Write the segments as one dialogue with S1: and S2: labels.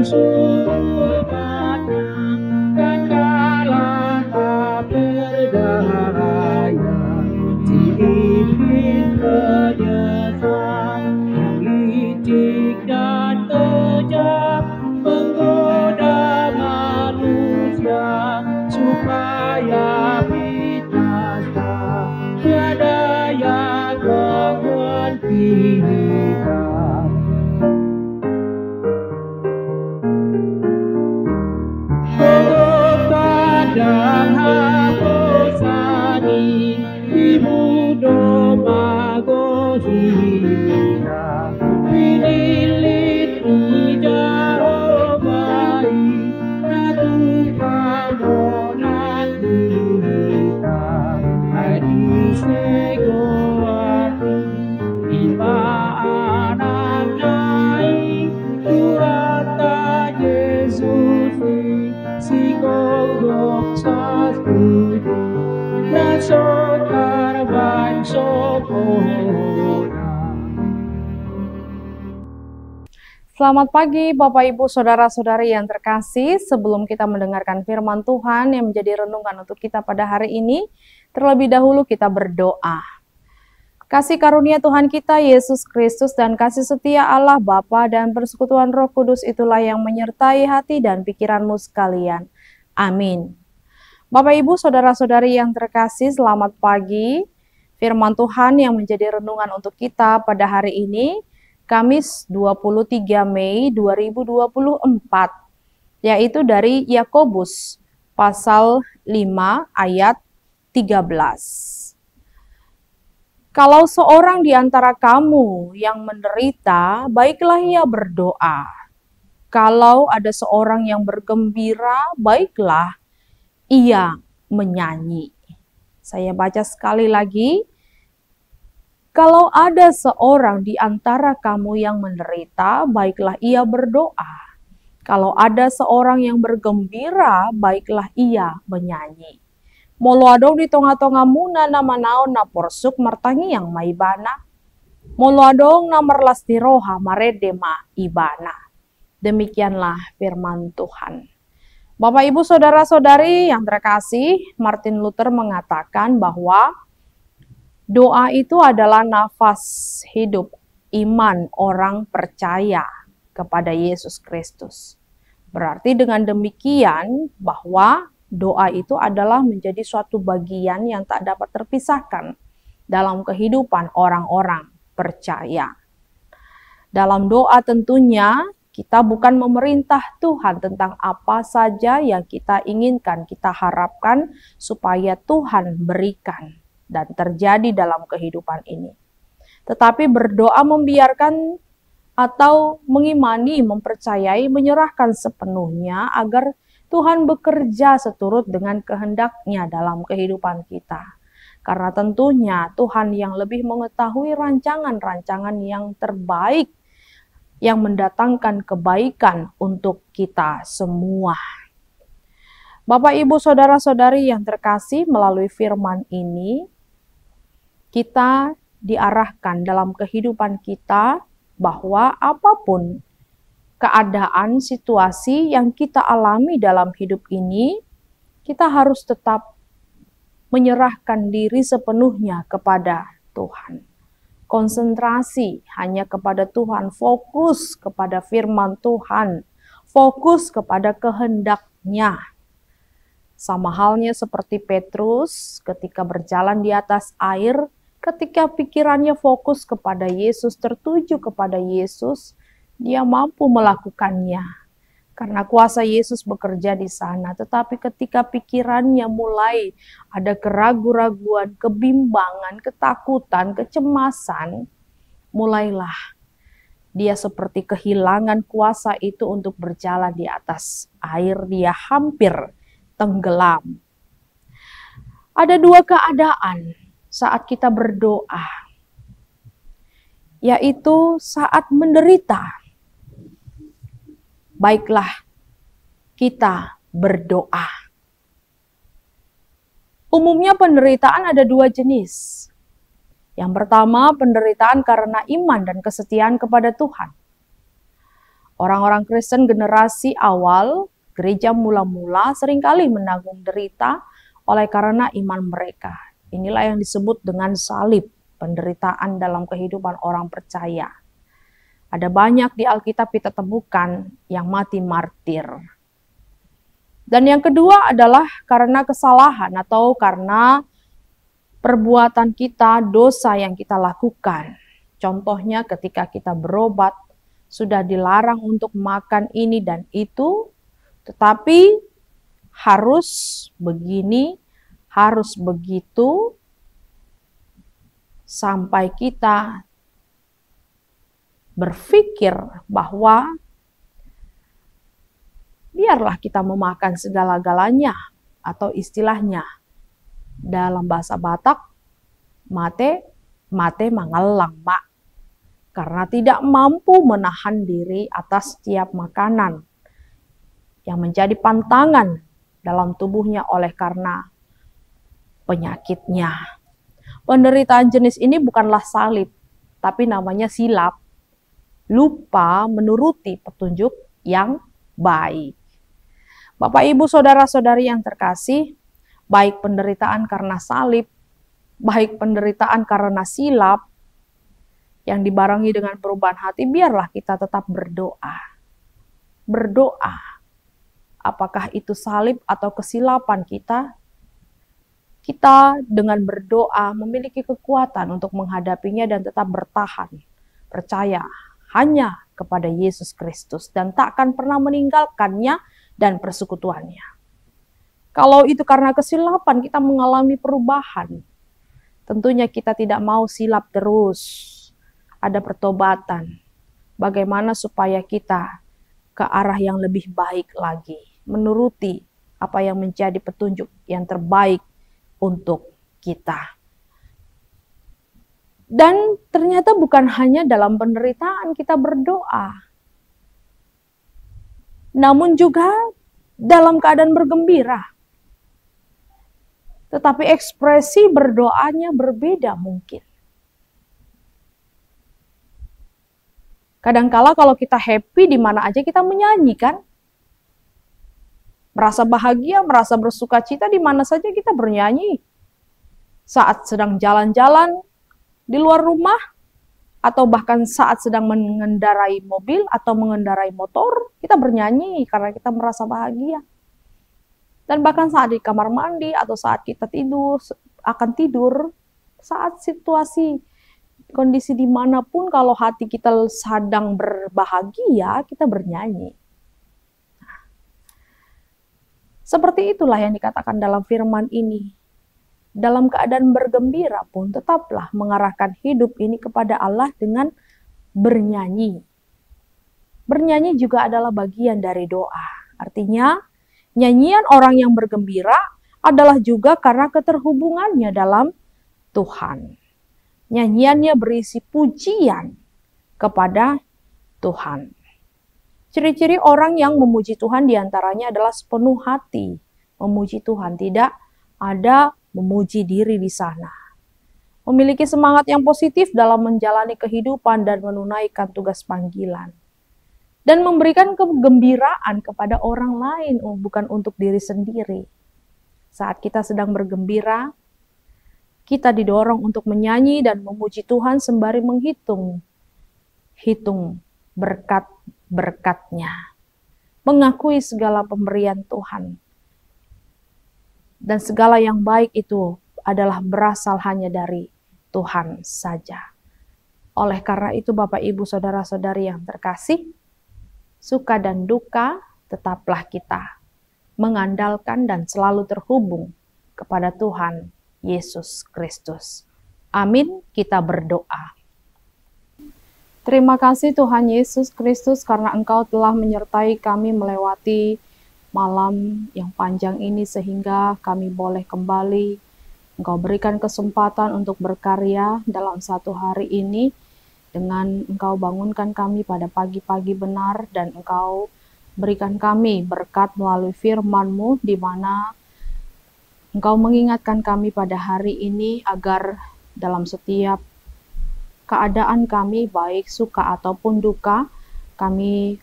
S1: sumatnya dan kalah tak berdaya. Diimpin penyesal yang licik dan kejam menggoda manusia supaya binasa. Tiada yang menghentikan. Kadang hapusani ibu domba gohina pinilit Jehovah ratu kamonan kita adi segoati iba anak naik turata Yesus si gogok satu nasot arban sopona.
S2: Selamat pagi Bapak Ibu Saudara-saudari yang terkasih. Sebelum kita mendengarkan firman Tuhan yang menjadi renungan untuk kita pada hari ini, terlebih dahulu kita berdoa. Kasih karunia Tuhan kita Yesus Kristus dan kasih setia Allah Bapa dan persekutuan Roh Kudus itulah yang menyertai hati dan pikiranmu sekalian. Amin. Bapak Ibu Saudara-saudari yang terkasih, selamat pagi. Firman Tuhan yang menjadi renungan untuk kita pada hari ini, Kamis 23 Mei 2024, yaitu dari Yakobus pasal 5 ayat 13. Kalau seorang di antara kamu yang menderita, baiklah ia berdoa. Kalau ada seorang yang bergembira, baiklah ia menyanyi. Saya baca sekali lagi. Kalau ada seorang di antara kamu yang menderita, baiklah ia berdoa. Kalau ada seorang yang bergembira, baiklah ia menyanyi. Molo adong di tonga-tonga muna nama naon na porsuk martangi yang maibana. Molo adong na merlasti roha marede ma ibana. Demikianlah firman Tuhan. Bapak Ibu Saudara-saudari yang terkasih, Martin Luther mengatakan bahwa doa itu adalah nafas hidup iman orang percaya kepada Yesus Kristus. Berarti dengan demikian bahwa doa itu adalah menjadi suatu bagian yang tak dapat terpisahkan dalam kehidupan orang-orang percaya. Dalam doa tentunya kita bukan memerintah Tuhan tentang apa saja yang kita inginkan, kita harapkan supaya Tuhan berikan dan terjadi dalam kehidupan ini. Tetapi berdoa membiarkan atau mengimani, mempercayai, menyerahkan sepenuhnya agar Tuhan bekerja seturut dengan kehendak-Nya dalam kehidupan kita. Karena tentunya Tuhan yang lebih mengetahui rancangan-rancangan yang terbaik yang mendatangkan kebaikan untuk kita semua. Bapak, Ibu, Saudara-saudari yang terkasih, melalui firman ini kita diarahkan dalam kehidupan kita bahwa apapun keadaan, situasi yang kita alami dalam hidup ini, kita harus tetap menyerahkan diri sepenuhnya kepada Tuhan. Konsentrasi hanya kepada Tuhan, fokus kepada firman Tuhan, fokus kepada kehendak-Nya. Sama halnya seperti Petrus ketika berjalan di atas air, ketika pikirannya fokus kepada Yesus, tertuju kepada Yesus, dia mampu melakukannya. Karena kuasa Yesus bekerja di sana. Tetapi ketika pikirannya mulai ada keraguan-raguan, kebimbangan, ketakutan, kecemasan, mulailah dia seperti kehilangan kuasa itu untuk berjalan di atas air. Dia hampir tenggelam. Ada dua keadaan saat kita berdoa, yaitu saat menderita. Baiklah kita berdoa. Umumnya penderitaan ada dua jenis. Yang pertama, penderitaan karena iman dan kesetiaan kepada Tuhan. Orang-orang Kristen generasi awal, gereja mula-mula seringkali menanggung derita oleh karena iman mereka. Inilah yang disebut dengan salib, penderitaan dalam kehidupan orang percaya. Ada banyak di Alkitab kita temukan yang mati martir. Dan yang kedua adalah karena kesalahan atau karena perbuatan kita, dosa yang kita lakukan. Contohnya ketika kita berobat, sudah dilarang untuk makan ini dan itu, tetapi harus begini, harus begitu, sampai kita berpikir bahwa biarlah kita memakan segala-galanya, atau istilahnya dalam bahasa Batak, mate mangalang mak, karena tidak mampu menahan diri atas setiap makanan yang menjadi pantangan dalam tubuhnya oleh karena penyakitnya. Penderitaan jenis ini bukanlah salib, tapi namanya silap, lupa menuruti petunjuk yang baik. Bapak, Ibu, saudara-saudari yang terkasih, baik penderitaan karena salib, baik penderitaan karena silap, yang dibarengi dengan perubahan hati, biarlah kita tetap berdoa. Berdoa. Apakah itu salib atau kesilapan kita? Kita dengan berdoa memiliki kekuatan untuk menghadapinya dan tetap bertahan. Percaya hanya kepada Yesus Kristus dan tak akan pernah meninggalkannya dan persekutuannya. Kalau itu karena kesilapan kita mengalami perubahan, tentunya kita tidak mau silap terus. Ada pertobatan. Bagaimana supaya kita ke arah yang lebih baik lagi, menuruti apa yang menjadi petunjuk yang terbaik untuk kita. Dan ternyata bukan hanya dalam penderitaan kita berdoa, namun juga dalam keadaan bergembira. Tetapi ekspresi berdoanya berbeda mungkin. Kadangkala kalau kita happy di mana aja kita menyanyi kan? Merasa bahagia, merasa bersuka cita di mana saja kita bernyanyi. Saat sedang jalan-jalan di luar rumah, atau bahkan saat sedang mengendarai mobil atau mengendarai motor, kita bernyanyi karena kita merasa bahagia. Dan bahkan saat di kamar mandi atau saat kita akan tidur, saat situasi kondisi dimanapun, kalau hati kita sedang berbahagia, kita bernyanyi. Seperti itulah yang dikatakan dalam firman ini. Dalam keadaan bergembira pun tetaplah mengarahkan hidup ini kepada Allah dengan bernyanyi. Bernyanyi juga adalah bagian dari doa. Artinya, nyanyian orang yang bergembira adalah juga karena keterhubungannya dalam Tuhan. Nyanyiannya berisi pujian kepada Tuhan. Ciri-ciri orang yang memuji Tuhan diantaranya adalah sepenuh hati memuji Tuhan. Tidak ada memuji diri di sana. Memiliki semangat yang positif dalam menjalani kehidupan dan menunaikan tugas panggilan. Dan memberikan kegembiraan kepada orang lain, bukan untuk diri sendiri. Saat kita sedang bergembira, kita didorong untuk menyanyi dan memuji Tuhan sembari menghitung berkat-berkatnya. Mengakui segala pemberian Tuhan. Dan segala yang baik itu adalah berasal hanya dari Tuhan saja. Oleh karena itu Bapak, Ibu, saudara-saudari yang terkasih, suka dan duka tetaplah kita mengandalkan dan selalu terhubung kepada Tuhan Yesus Kristus. Amin, kita berdoa. Terima kasih Tuhan Yesus Kristus karena Engkau telah menyertai kami melewati malam yang panjang ini sehingga kami boleh kembali. Engkau berikan kesempatan untuk berkarya dalam satu hari ini dengan Engkau bangunkan kami pada pagi-pagi benar dan Engkau berikan kami berkat melalui firman-Mu di mana Engkau mengingatkan kami pada hari ini agar dalam setiap keadaan kami baik suka ataupun duka kami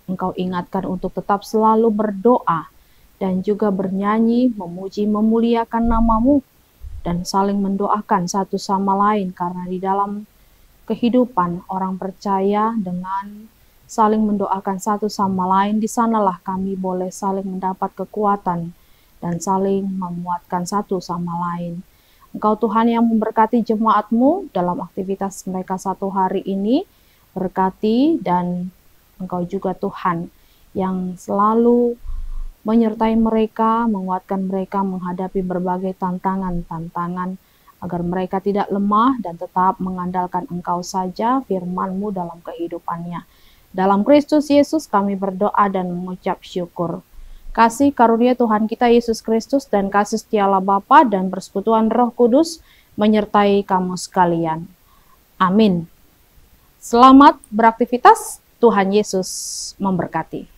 S2: Engkau ingatkan untuk tetap selalu berdoa dan juga bernyanyi, memuji, memuliakan nama-Mu, dan saling mendoakan satu sama lain, karena di dalam kehidupan orang percaya dengan saling mendoakan satu sama lain, di sanalah kami boleh saling mendapat kekuatan dan saling menguatkan satu sama lain. Engkau Tuhan yang memberkati jemaat-Mu dalam aktivitas mereka satu hari ini, berkati, dan Engkau juga Tuhan yang selalu menyertai mereka, menguatkan mereka menghadapi berbagai tantangan-tantangan, agar mereka tidak lemah dan tetap mengandalkan Engkau saja, firman-Mu dalam kehidupannya. Dalam Kristus Yesus kami berdoa dan mengucap syukur. Kasih karunia Tuhan kita Yesus Kristus dan kasih setia Allah Bapa dan persekutuan Roh Kudus menyertai kamu sekalian. Amin. Selamat beraktivitas, Tuhan Yesus memberkati.